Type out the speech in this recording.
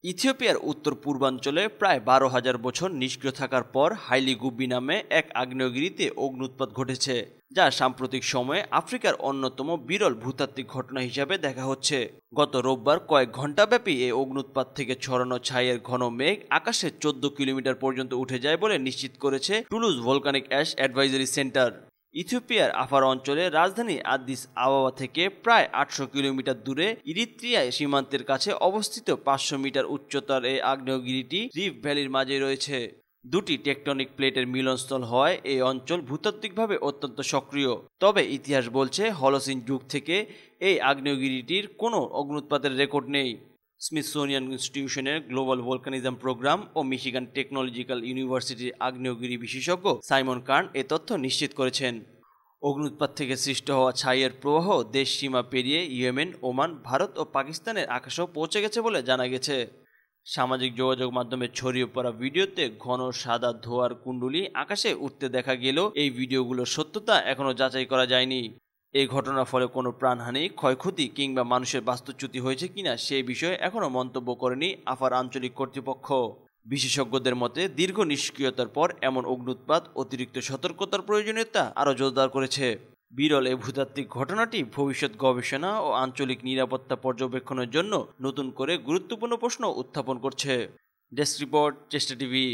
ইথিওপিয়ার উত্তর পূর্বাঞ্চলে প্রায় 12,000 বছর নিষ্ক্রিয় থাকার পর হাইলি গুব্বি নামে এক আগ্নেয়গিরিতে অগ্ন্যুৎপাত ঘটেছে, যা সাম্প্রতিক সময়ে আফ্রিকার অন্যতম বিরল ভূতাত্ত্বিক ঘটনা হিসাবে দেখা হচ্ছে। গত রোববার কয়েক ঘণ্টাব্যাপী এই অগ্ন্যুৎপাত থেকে ছড়ানো ছাইয়ের ঘন মেঘ আকাশে 14 কিলোমিটার পর্যন্ত উঠে যায় বলে নিশ্চিত করেছে Toulouse volcanic ash advisory centre. ইথিওপিয়ার আফার অঞ্চলে রাজধানী আদিস আবাবা থেকে প্রায় 800 কিলোমিটার দূরে ইরিত্রিয়া সীমান্তের কাছে অবস্থিত 500 মিটার উচ্চতার এই আগ্নেয়গিরিটি রিফ ভ্যালির মাঝে রয়েছে। দুটি টেকটনিক প্লেটের মিলনস্থল হওয়ায় এই অঞ্চল ভূতাত্ত্বিকভাবে অত্যন্ত সক্রিয়। তবে ইতিহাস বলছে হলোসিন যুগ থেকে এই আগ্নেয়গিরিটির কোনো অগ্ন্যুৎপাতের রেকর্ড নেই। স্মিথসোনিয়ান ইনস্টিটিউশনের গ্লোবাল ভলকানিজম প্রোগ্রাম ও মিশিগান টেকনোলজিক্যাল ইউনিভার্সিটির আগ্নেয়গিরি বিশেষজ্ঞ সাইমন কার্ন এ তথ্য নিশ্চিত করেছেন। অগ্ন্যুৎপাত থেকে সৃষ্ট হওয়া ছাইয়ের প্রবাহ দেশ সীমা পেরিয়ে ইয়েমেন, ওমান, ভারত ও পাকিস্তানের আকাশেও পৌঁছে গেছে বলে জানা গেছে। সামাজিক যোগাযোগ মাধ্যমে ছড়িয়ে পড়া ভিডিওতে ঘন সাদা ধোঁয়ার কুণ্ডলী আকাশে উঠতে দেখা গেলেও এই ভিডিওগুলোর সত্যতা এখনও যাচাই করা যায়নি। এই ঘটনার ফলে কোনো প্রাণহানি, ক্ষয়ক্ষতি কিংবা মানুষের বাস্তুচ্যুতি হয়েছে কিনা সেই বিষয়ে এখনও মন্তব্য করেনি আফার আঞ্চলিক কর্তৃপক্ষ। বিশেষজ্ঞদের মতে দীর্ঘ নিষ্ক্রিয়তার পর এমন অগ্ন্যুৎপাত অতিরিক্ত সতর্কতার প্রয়োজনীয়তা আরও জোরদার করেছে। বিরল এই ভূতাত্ত্বিক ঘটনাটি ভবিষ্যৎ গবেষণা ও আঞ্চলিক নিরাপত্তা পর্যবেক্ষণের জন্য নতুন করে গুরুত্বপূর্ণ প্রশ্ন উত্থাপন করছে। ডেস্ক রিপোর্ট, চেষ্টা টিভি।